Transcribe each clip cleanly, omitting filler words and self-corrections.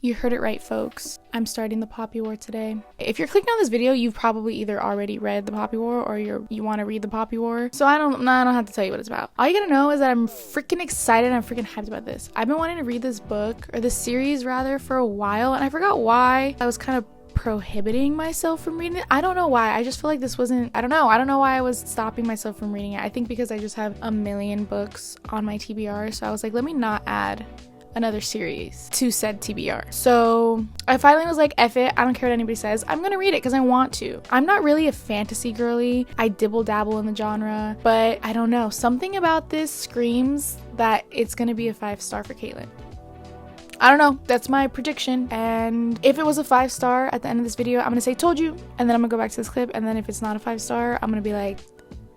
You heard it right, folks. I'm starting the Poppy War today. If you're clicking on this video, you've probably either already read the Poppy War or you want to read the Poppy War. So I don't have to tell you what it's about. All you gotta know is that I'm freaking excited. I'm freaking hyped about this. I've been wanting to read this book, or this series rather, for a while, and I forgot why. I was kind of prohibiting myself from reading it. I don't know why. I just feel like this wasn't, I don't know why I was stopping myself from reading it. I think because I just have a million books on my TBR, so I was like, let me not add another series to said TBR. So I finally was like, F it, I don't care what anybody says, I'm gonna read it because I want to. I'm not really a fantasy girly. I dibble dabble in the genre, but I don't know, something about this screams that it's gonna be a 5-star for Caitlin. I don't know, that's my prediction. And if it was a 5-star at the end of this video, I'm gonna say told you, and then I'm gonna go back to this clip, and then if it's not a 5-star, I'm gonna be like,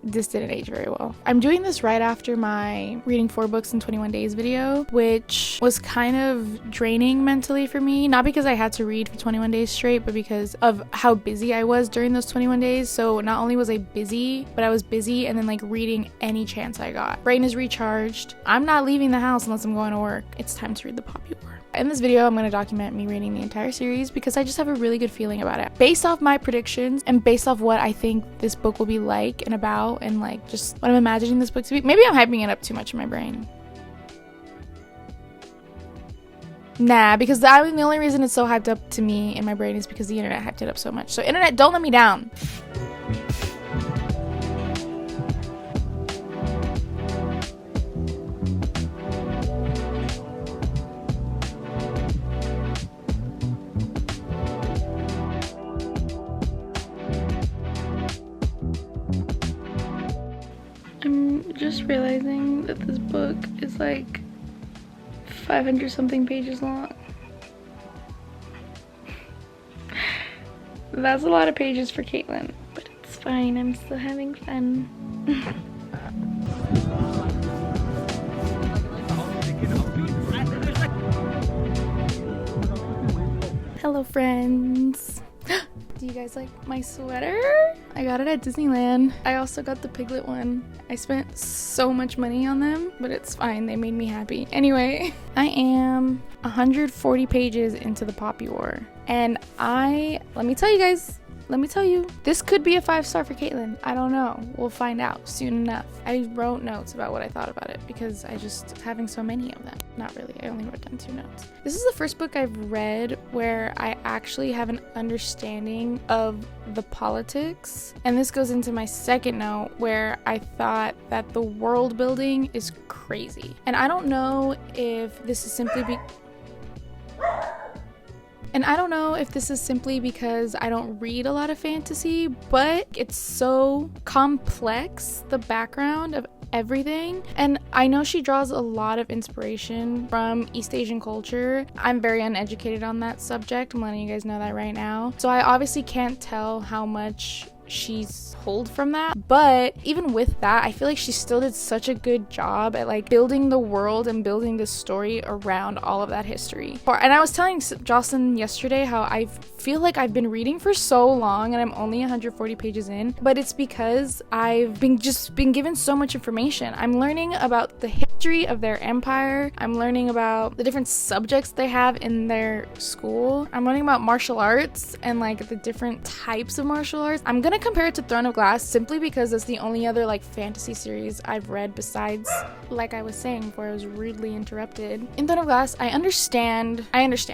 this didn't age very well. I'm doing this right after my reading 4 books in 21 days video, which was kind of draining mentally for me. Not because I had to read for 21 days straight, but because of how busy I was during those 21 days. So not only was I busy, but I was busy and then like reading any chance I got. Brain is recharged. I'm not leaving the house unless I'm going to work. It's time to read the Poppy War. In this video, I'm going to document me reading the entire series because I just have a really good feeling about it. Based off my predictions and based off what I think this book will be like and about, and like just what I'm imagining this book to be. Maybe I'm hyping it up too much in my brain. Nah, because the only reason it's so hyped up to me in my brain is because the internet hyped it up so much. So internet, don't let me down. I'm just realizing that this book is like 500 something pages long. That's a lot of pages for Caitlin, but it's fine, I'm still having fun. Hello friends. Do you guys like my sweater? I got it at Disneyland. I also got the Piglet one. I spent so much money on them, but it's fine. They made me happy. Anyway, I am 140 pages into the Poppy War. And let me tell you, this could be a 5-star for Caitlin. I don't know. We'll find out soon enough. I wrote notes about what I thought about it because I just having so many of them. Not really. I only wrote down 2 notes. This is the first book I've read where I actually have an understanding of the politics. And this goes into my second note where I thought that the world building is crazy. And I don't know if this is simply because I don't read a lot of fantasy, but it's so complex, the background of everything. And I know she draws a lot of inspiration from East Asian culture. I'm very uneducated on that subject. I'm letting you guys know that right now. So I obviously can't tell how much she's pulled from that, but even with that, I feel like she still did such a good job at like building the world and building this story around all of that history. And I was telling Jocelyn yesterday how I feel like I've been reading for so long and I'm only 140 pages in, but it's because I've been given so much information. I'm learning about the history of their empire. I'm learning about the different subjects they have in their school. I'm learning about martial arts and like the different types of martial arts. I'm gonna compare it to Throne of Glass simply because that's the only other like fantasy series I've read besides, like I was saying before I was rudely interrupted. In Throne of Glass, I understand,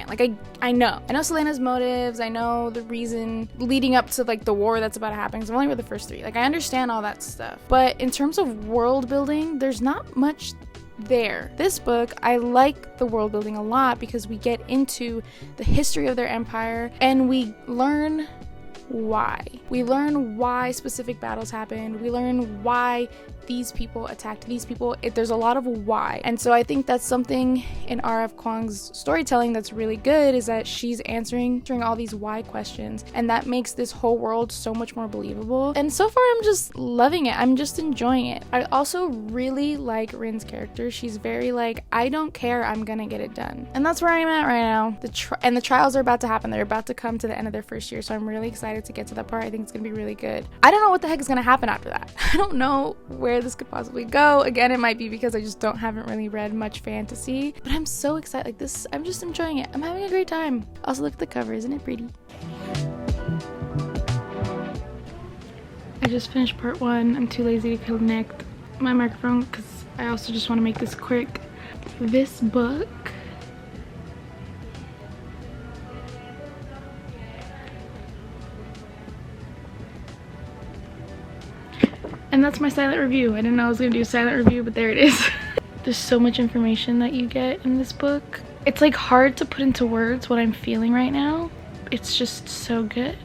like I know Selena's motives, I know the reason leading up to like the war that's about to happen, because I've only read the first 3. Like I understand all that stuff, but in terms of world building, there's not much there. This book, I like the world building a lot because we get into the history of their empire and we learn why. We learn why specific battles happened. We learn why these people attacked these people. There's a lot of why. And so I think that's something in R.F. Kuang's storytelling that's really good, is that she's answering all these why questions, and that makes this whole world so much more believable. And so far I'm just loving it. I'm just enjoying it. I also really like Rin's character. She's very like, I don't care, I'm gonna get it done. And that's where I'm at right now. The trials are about to happen. They're about to come to the end of their first year, so I'm really excited excited to get to that part. I think it's gonna be really good. I don't know what the heck is gonna happen after that. I don't know where this could possibly go. Again, it might be because I just haven't really read much fantasy, but I'm so excited. Like this, I'm just enjoying it. I'm having a great time. Also, look at the cover. Isn't it pretty? I just finished part 1. I'm too lazy to connect my microphone because I also just want to make this quick. This book and that's my silent review. I didn't know I was gonna do a silent review, but there it is. There's so much information that you get in this book. It's like hard to put into words what I'm feeling right now. It's just so good.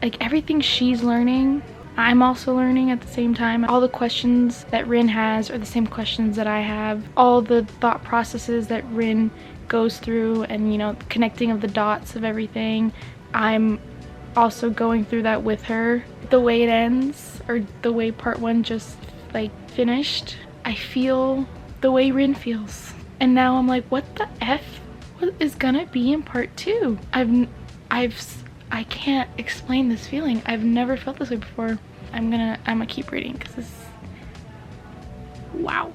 Like everything she's learning, I'm also learning at the same time. All the questions that Rin has are the same questions that I have. All the thought processes that Rin goes through and, you know, connecting of the dots of everything, I'm also going through that with her. The way it ends, or the way part 1 just like finished, I feel the way Rin feels. And now I'm like, what the F? What is gonna be in part 2? I can't explain this feeling. I've never felt this way before. I'm gonna keep reading because this, wow.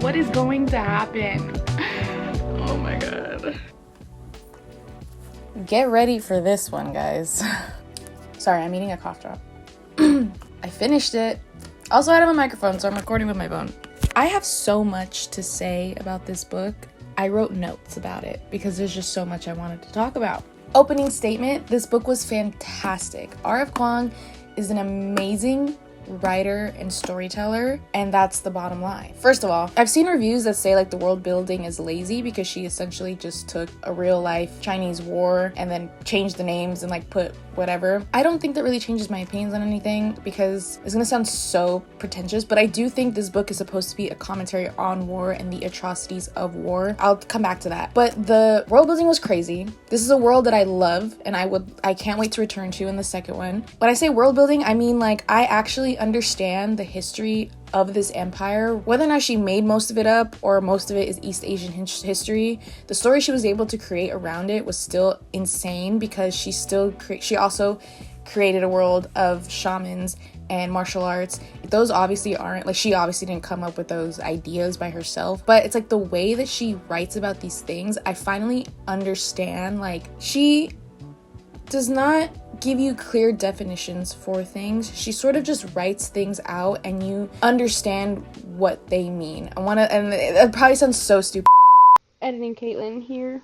What is going to happen? Oh my god. Get ready for this one, guys. Sorry, I'm eating a cough drop. I finished it. Also, I don't have a microphone, so I'm recording with my phone. I have so much to say about this book. I wrote notes about it because there's just so much I wanted to talk about. Opening statement, this book was fantastic. R.F. Kuang is an amazing writer and storyteller, and that's the bottom line. First of all, I've seen reviews that say like the world building is lazy because she essentially just took a real life Chinese war and then changed the names and like put whatever. I don't think that really changes my opinions on anything because it's gonna sound so pretentious, but I do think this book is supposed to be a commentary on war and the atrocities of war. I'll come back to that. But the world building was crazy. This is a world that I love and I can't wait to return to in the second one. When I say world building, I mean like I actually understand the history of this empire. Whether or not she made most of it up or most of it is East Asian history, the story she was able to create around it was still insane because she also created a world of shamans and martial arts. Those obviously aren't, like, she obviously didn't come up with those ideas by herself, but it's like the way that she writes about these things, I finally understand. Like, she does not give you clear definitions for things. She sort of just writes things out and you understand what they mean. And it probably sounds so stupid. Editing Caitlin here.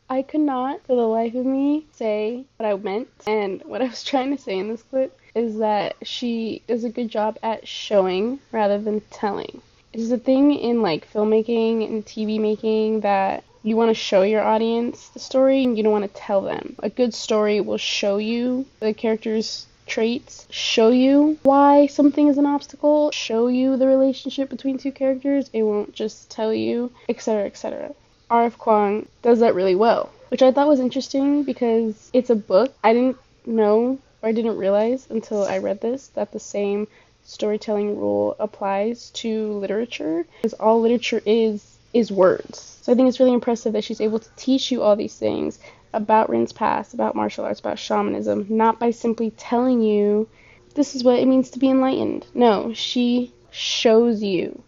I could not for the life of me say what I meant, and what I was trying to say in this clip is that she does a good job at showing rather than telling. It's a thing in like filmmaking and TV making that you want to show your audience the story and you don't want to tell them. A good story will show you the character's traits, show you why something is an obstacle, show you the relationship between two characters. It won't just tell you, etc., etc. R.F. Kuang does that really well, which I thought was interesting because it's a book. I didn't know, or I didn't realize until I read this, that the same storytelling rule applies to literature, because all literature is words. So I think it's really impressive that she's able to teach you all these things about Rin's past, about martial arts, about shamanism, not by simply telling you this is what it means to be enlightened. No, she shows you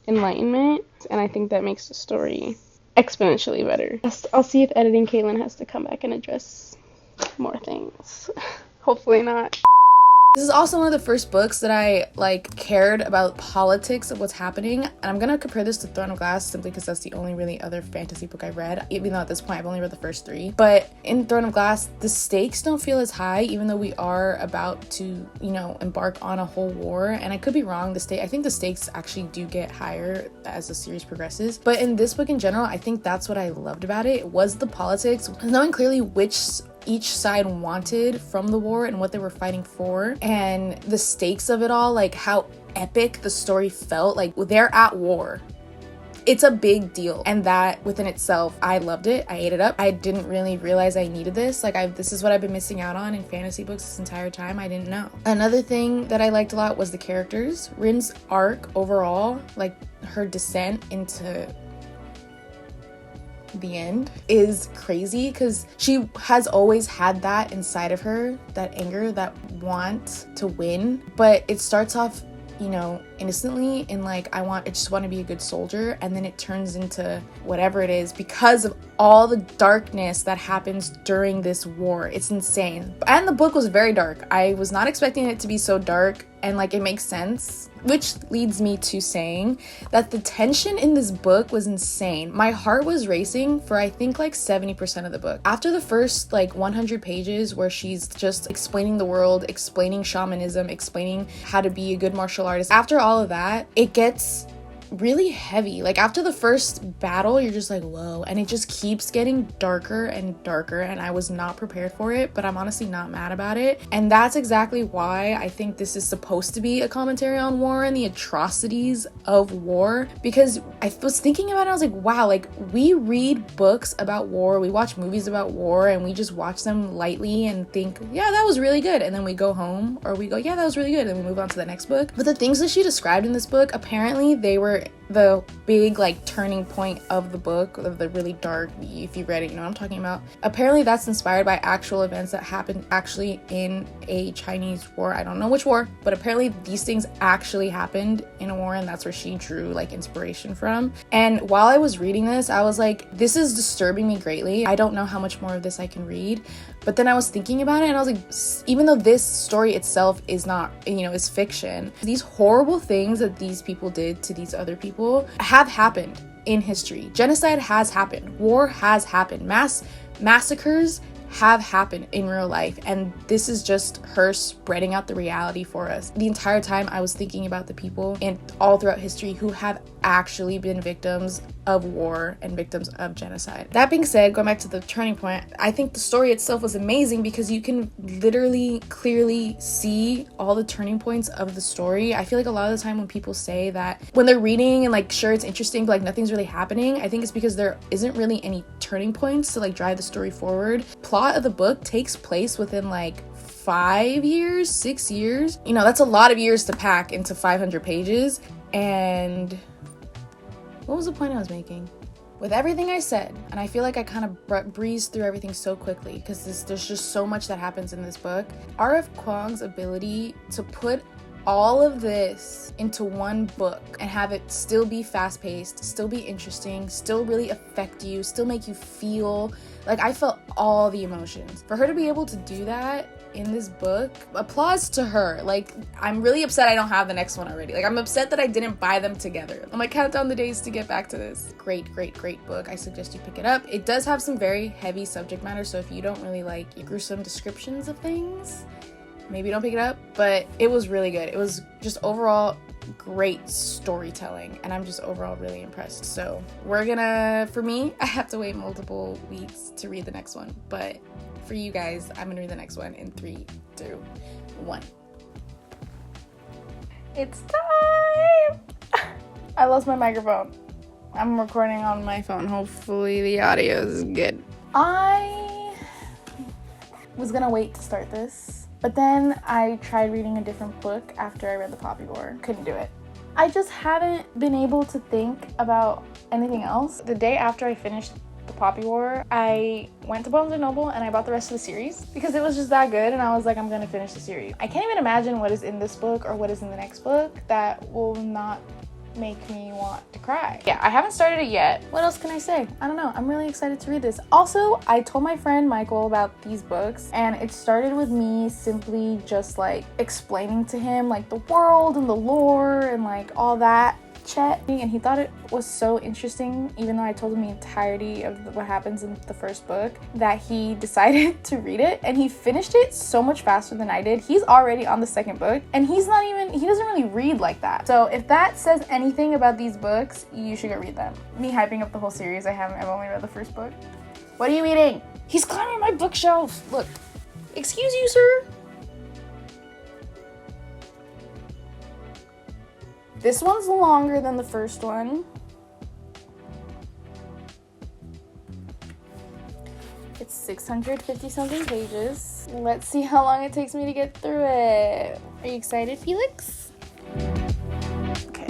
enlightenment, and I think that makes the story exponentially better. I'll see if editing Caitlin has to come back and address more things. Hopefully not. This is also one of the first books that I cared about politics of what's happening, and I'm gonna compare this to Throne of Glass simply because that's the only really other fantasy book I've read, even though at this point I've only read the first 3. But in Throne of Glass, the stakes don't feel as high, even though we are about to, embark on a whole war. And I could be wrong. I think the stakes actually do get higher as the series progresses. But in this book in general, I think that's what I loved about it. It was the politics, knowing clearly which each side wanted from the war and what they were fighting for, and the stakes of it all, like how epic the story felt. Like, they're at war. it's a big deal. And that within itself, I loved it. I ate it up. I didn't really realize I needed this. Like, this is what I've been missing out on in fantasy books this entire time. I didn't know. Another thing that I liked a lot was the characters. Rin's arc overall, like her descent into the end, is crazy because she has always had that inside of her, that anger, that want to win, but it starts off, you know, innocently in like, I just want to be a good soldier, and then it turns into whatever it is because of all the darkness that happens during this war. It's insane. And the book was very dark. I was not expecting it to be so dark, and like, it makes sense, which leads me to saying that the tension in this book was insane. My heart was racing for I think like 70% of the book. After the first like 100 pages where she's just explaining the world, explaining shamanism, explaining how to be a good martial artist, after all of that, it gets really heavy. Like, after the first battle, you're just like, whoa, and it just keeps getting darker and darker, and I was not prepared for it, but I'm honestly not mad about it. And that's exactly why I think this is supposed to be a commentary on war and the atrocities of war, because I was thinking about it, I was like, wow, like, we read books about war, we watch movies about war, and we just watch them lightly and think, yeah, that was really good, and then we go home, or we go, yeah, that was really good, and we move on to the next book. But the things that she described in this book, apparently they were the big like turning point of the book, of the really dark, if you read it, you know what I'm talking about. Apparently that's inspired by actual events that happened actually in a Chinese war. I don't know which war, but apparently these things actually happened in a war, and that's where she drew like inspiration from. And while I was reading this, I was like, this is disturbing me greatly. I don't know how much more of this I can read. But then I was thinking about it, and I was like, even though this story itself is not, you know, is fiction, these horrible things that these people did to these other people have happened in history. Genocide has happened. War has happened. Mass massacres have happened in real life, and this is just her spreading out the reality for us. The entire time I was thinking about the people and all throughout history who have actually been victims of war and victims of genocide. That being said, going back to the turning point, I think the story itself was amazing because you can literally clearly see all the turning points of the story. I feel like a lot of the time when people say that when they're reading and like, sure, it's interesting, but like nothing's really happening, I think it's because there isn't really any turning points to like drive the story forward. Plot of the book takes place within like 5 years, 6 years. You know, that's a lot of years to pack into 500 pages. And what was the point I was making? With everything I said, and I feel like I kind of breezed through everything so quickly because there's just so much that happens in this book. R.F. Kuang's ability to put all of this into one book and have it still be fast-paced, still be interesting, still really affect you, still make you feel like I felt all the emotions. For her to be able to do that in this book, applause to her. Like, I'm really upset I don't have the next one already. Like, I'm upset that I didn't buy them together. I'm like, count down the days to get back to this. Great book. I suggest you pick it up. It does have some very heavy subject matter, so if you don't really like gruesome descriptions of things, maybe don't pick it up, but it was really good. It was just overall great storytelling, and I'm just overall really impressed. So for me, I have to wait multiple weeks to read the next one, but for you guys, I'm gonna read the next one in 3, 2, 1. It's time! I lost my microphone. I'm recording on my phone. Hopefully the audio is good. I was gonna wait to start this, but then I tried reading a different book after I read The Poppy War. Couldn't do it. I just haven't been able to think about anything else. The day after I finished The Poppy War, I went to Barnes & Noble and I bought the rest of the series because it was just that good, and I was like, I'm gonna finish the series. I can't even imagine what is in this book or what is in the next book that will not make me want to cry. Yeah, I haven't started it yet. What else can I say? I don't know. I'm really excited to read this. Also, I told my friend Michael about these books, and it started with me simply just like explaining to him like the world and the lore and like all that chat, and he thought it was so interesting, even though I told him the entirety of what happens in the first book, that he decided to read it, and he finished it so much faster than I did. He's already on the second book, and he doesn't really read like that. So if that says anything about these books, you should go read them. Me hyping up the whole series, I've only read the first book. What are you eating? He's climbing my bookshelf. Look. Excuse you, sir? This one's longer than the first one. It's 650 something pages. Let's see how long it takes me to get through it. Are you excited, Felix? Okay.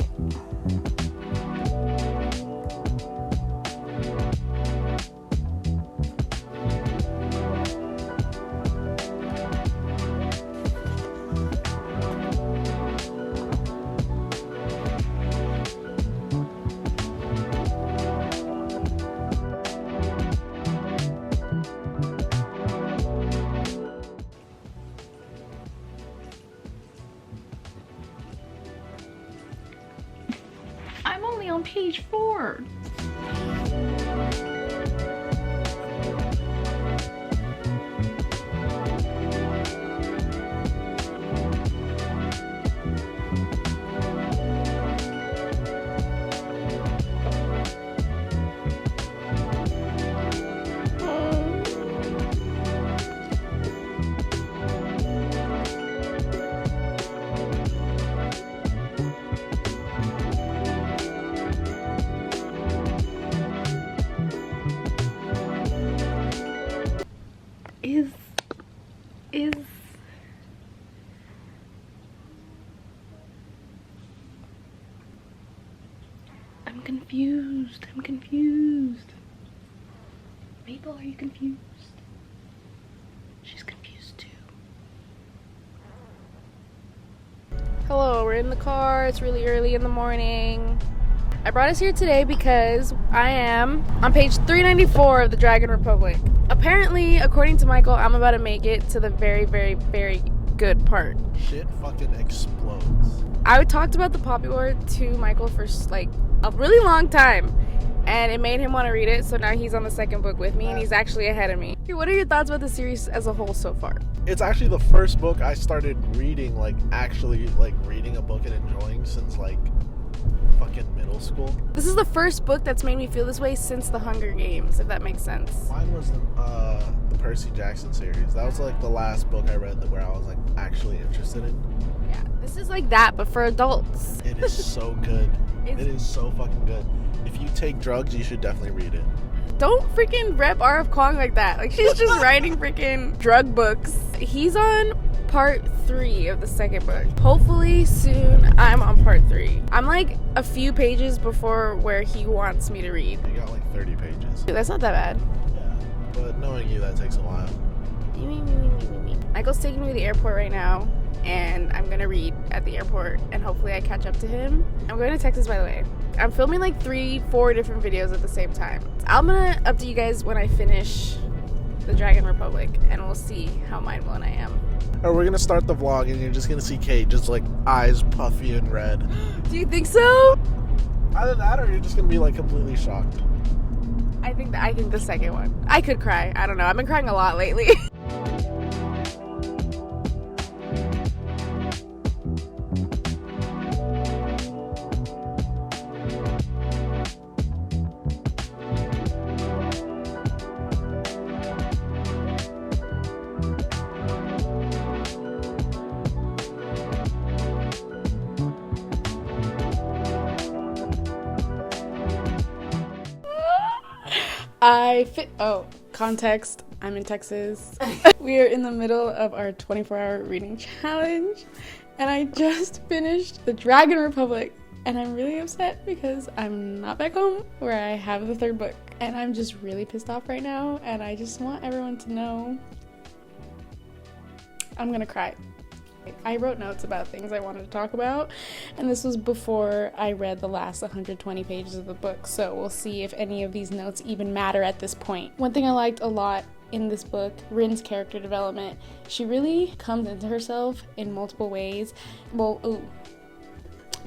I'm only on page 4. Is I'm confused. Maple, are you confused? She's confused too. Hello, we're in the car. It's really early in the morning. I brought us here today because I am on page 394 of the Dragon Republic. Apparently, according to Michael, I'm about to make it to the very, very, very good part. Shit fucking explodes. I talked about the Poppy War to Michael for like a really long time, and it made him want to read it, so now he's on the second book with me, and he's actually ahead of me. What are your thoughts about the series as a whole so far? It's actually the first book I started reading, like actually like reading a book and enjoying since like fucking middle school. This is the first book that's made me feel this way since the Hunger Games, if that makes sense. Mine was the Percy Jackson series. That was like the last book I read where I was like actually interested in. Yeah, this is like that, but for adults. It is so good. It is so fucking good. If you take drugs, you should definitely read it. Don't freaking rep R.F. Kuang like that. Like, she's just writing freaking drug books. He's on part 3 of the second book. Hopefully soon I'm on part 3. I'm like a few pages before where he wants me to read. You got like 30 pages. Dude, that's not that bad. Yeah, but knowing you, that takes a while. Michael's taking me to the airport right now, and I'm gonna read at the airport, and hopefully I catch up to him. I'm going to Texas, by the way. I'm filming like 3-4 different videos at the same time. I'm gonna update you guys when I finish the Dragon Republic, and we'll see how mind blown I am. Or we're gonna start the vlog and you're just gonna see Kate just like eyes puffy and red. Do you think so? Either that or you're just gonna be like completely shocked. I think the second one. I could cry. I don't know. I've been crying a lot lately. Context, I'm in Texas. We are in the middle of our 24-hour reading challenge, and I just finished the Dragon Republic, and I'm really upset because I'm not back home where I have the third book, and I'm just really pissed off right now, and I just want everyone to know I'm gonna cry. I wrote notes about things I wanted to talk about, and this was before I read the last 120 pages of the book, so we'll see if any of these notes even matter at this point. One thing I liked a lot in this book, Rin's character development, she really comes into herself in multiple ways. Well,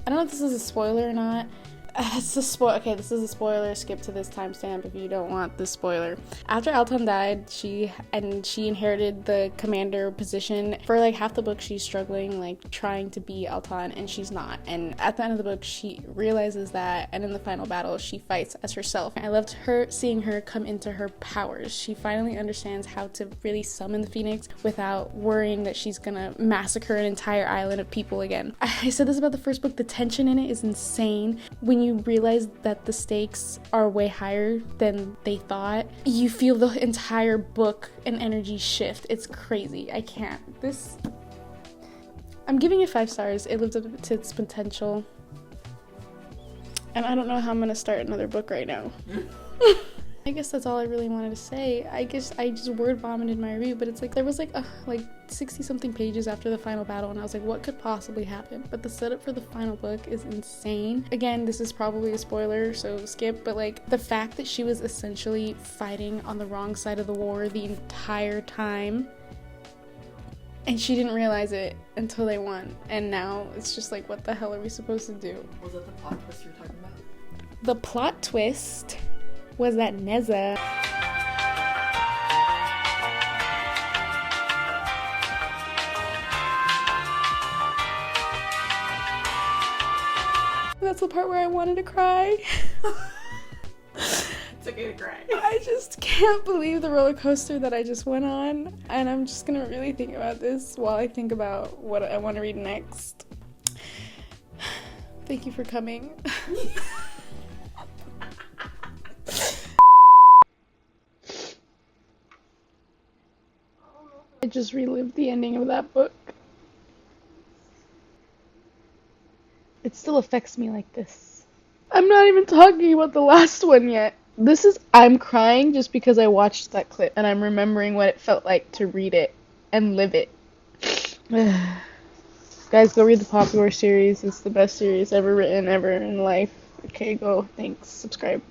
I don't know if this is a spoiler or not. It's a spoiler. Okay, this is a spoiler. Skip to this timestamp if you don't want this spoiler. After Alton died, she inherited the commander position. For like half the book, she's struggling, like trying to be Alton, and she's not. And at the end of the book, she realizes that, and in the final battle, she fights as herself. I loved seeing her come into her powers. She finally understands how to really summon the Phoenix without worrying that she's gonna massacre an entire island of people again. I said this about the first book. The tension in it is insane. When you realize that the stakes are way higher than they thought, you feel the entire book and energy shift. It's crazy. I can't. I'm giving it 5 stars. It lived up to its potential. And I don't know how I'm gonna start another book right now. I guess that's all I really wanted to say. I guess I just word vomited my review, but it's like there was like 60 something pages after the final battle, and I was like, what could possibly happen? But the setup for the final book is insane. Again, this is probably a spoiler, so skip, but like the fact that she was essentially fighting on the wrong side of the war the entire time, and she didn't realize it until they won, and now it's just like, what the hell are we supposed to do? Was that the plot twist you're talking about? The plot twist was that Neza that's the part where I wanted to cry. It's okay to cry. I just can't believe the roller coaster that I just went on, and I'm just gonna really think about this while I think about what I want to read next. Thank you for coming. I just relived the ending of that book. It still affects me like this. I'm not even talking about the last one yet. I'm crying just because I watched that clip and I'm remembering what it felt like to read it and live it. Guys, go read the Popular series. It's the best series ever written ever in life. Okay, go. Thanks. Subscribe.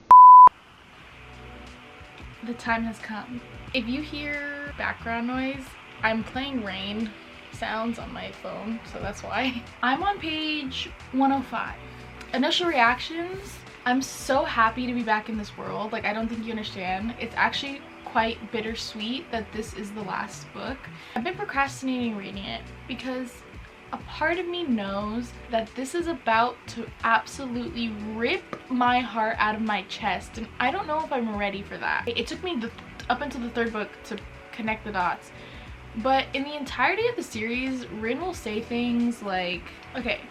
The time has come. If you hear background noise, I'm playing rain sounds on my phone, so that's why. I'm on page 105. Initial reactions. I'm so happy to be back in this world. Like, I don't think you understand. It's actually quite bittersweet that this is the last book. I've been procrastinating reading it because a part of me knows that this is about to absolutely rip my heart out of my chest, and I don't know if I'm ready for that. It took me up until the 3rd book to connect the dots. But in the entirety of the series, Rin will say things like, okay,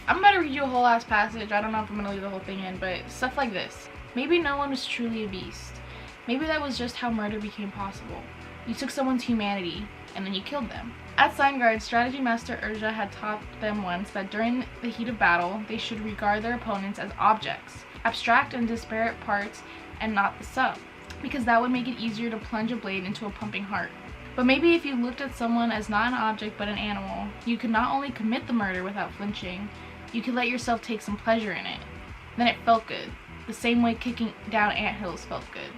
I'm about to read you a whole ass passage. I don't know if I'm gonna leave the whole thing in, but stuff like this. Maybe no one was truly a beast. Maybe that was just how murder became possible. You took someone's humanity, and then you killed them. At Signgard, Strategy Master Urja had taught them once that during the heat of battle, they should regard their opponents as objects, abstract and disparate parts, and not the sum, because that would make it easier to plunge a blade into a pumping heart. But maybe if you looked at someone as not an object but an animal, you could not only commit the murder without flinching, you could let yourself take some pleasure in it. Then it felt good, the same way kicking down anthills felt good.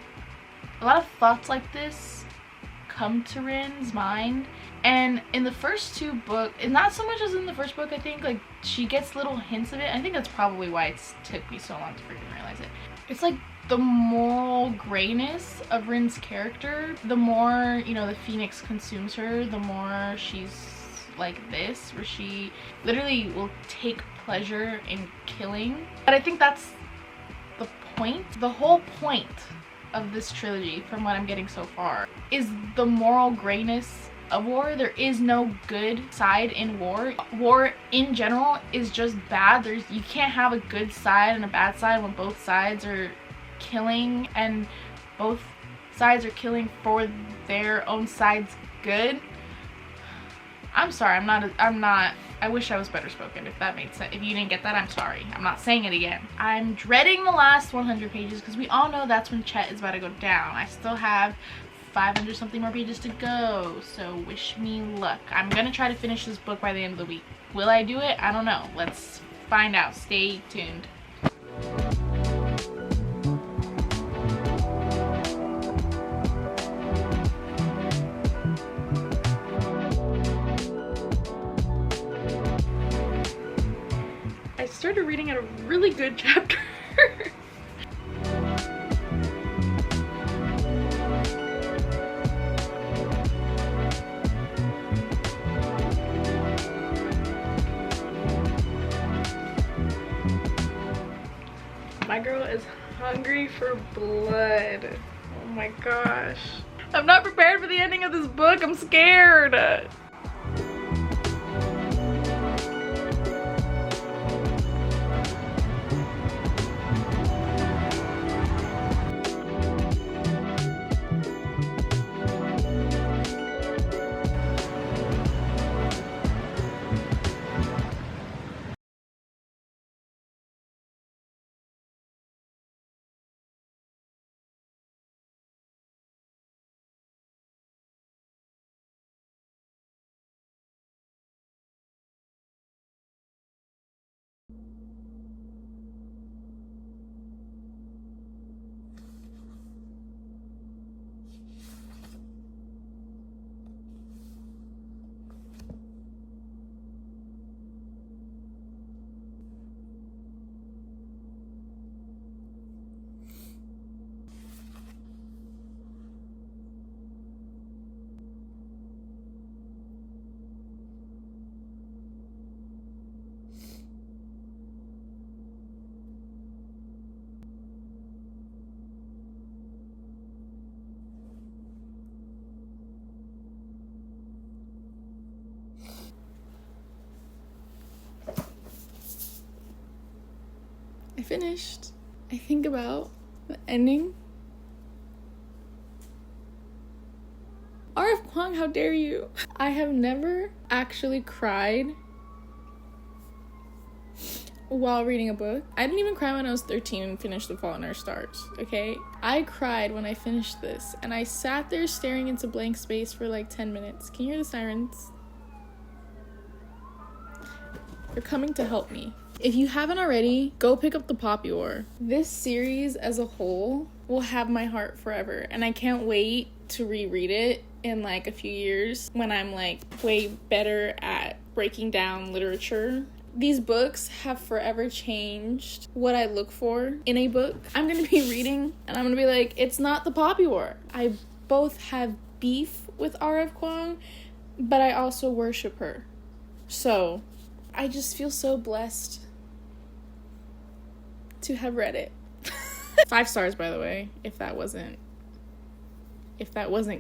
A lot of thoughts like this come to Rin's mind, and in the first 2 books, and not so much as in the first book, I think, like, she gets little hints of it. I think that's probably why it took me so long to freaking realize it. It's like the moral grayness of Rin's character, the more, you know, the Phoenix consumes her, the more she's like this, where she literally will take pleasure in killing. But I think that's the point. The whole point of this trilogy, from what I'm getting so far, is the moral grayness of war. There is no good side in war. War in general is just bad. You can't have a good side and a bad side when both sides are killing and both sides are killing for their own side's good. I'm sorry, I'm not, I wish I was better spoken, if that made sense. If you didn't get that, I'm sorry. I'm not saying it again. I'm dreading the last 100 pages because we all know that's when Chet is about to go down. I still have 500 something more pages to go, so wish me luck. I'm gonna try to finish this book by the end of the week. Will I do it? I don't know. Let's find out. Stay tuned. I started reading at a really good chapter. My girl is hungry for blood. Oh my gosh. I'm not prepared for the ending of this book. I'm scared. I finished. I think about the ending. R.F. Kuang, how dare you? I have never actually cried while reading a book. I didn't even cry when I was 13 and finished The Fault in Our Stars, okay? I cried when I finished this, and I sat there staring into blank space for like 10 minutes. Can you hear the sirens? They're coming to help me. If you haven't already, go pick up the Poppy War. This series as a whole will have my heart forever, and I can't wait to reread it in like a few years when I'm like way better at breaking down literature. These books have forever changed what I look for in a book. I'm gonna be reading and I'm gonna be like, it's not the Poppy War. I both have beef with R.F. Kuang, but I also worship her. So I just feel so blessed to have read it. 5 stars, by the way, if that wasn't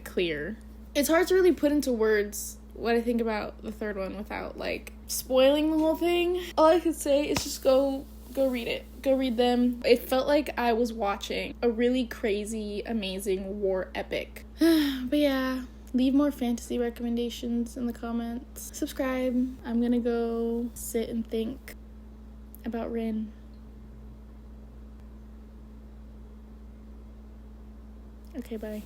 clear. It's hard to really put into words what I think about the third one without like spoiling the whole thing. All I could say is just go read it. Go read them. It felt like I was watching a really crazy, amazing war epic. But yeah, leave more fantasy recommendations in the comments. Subscribe. I'm gonna go sit and think about Rin. Okay, bye.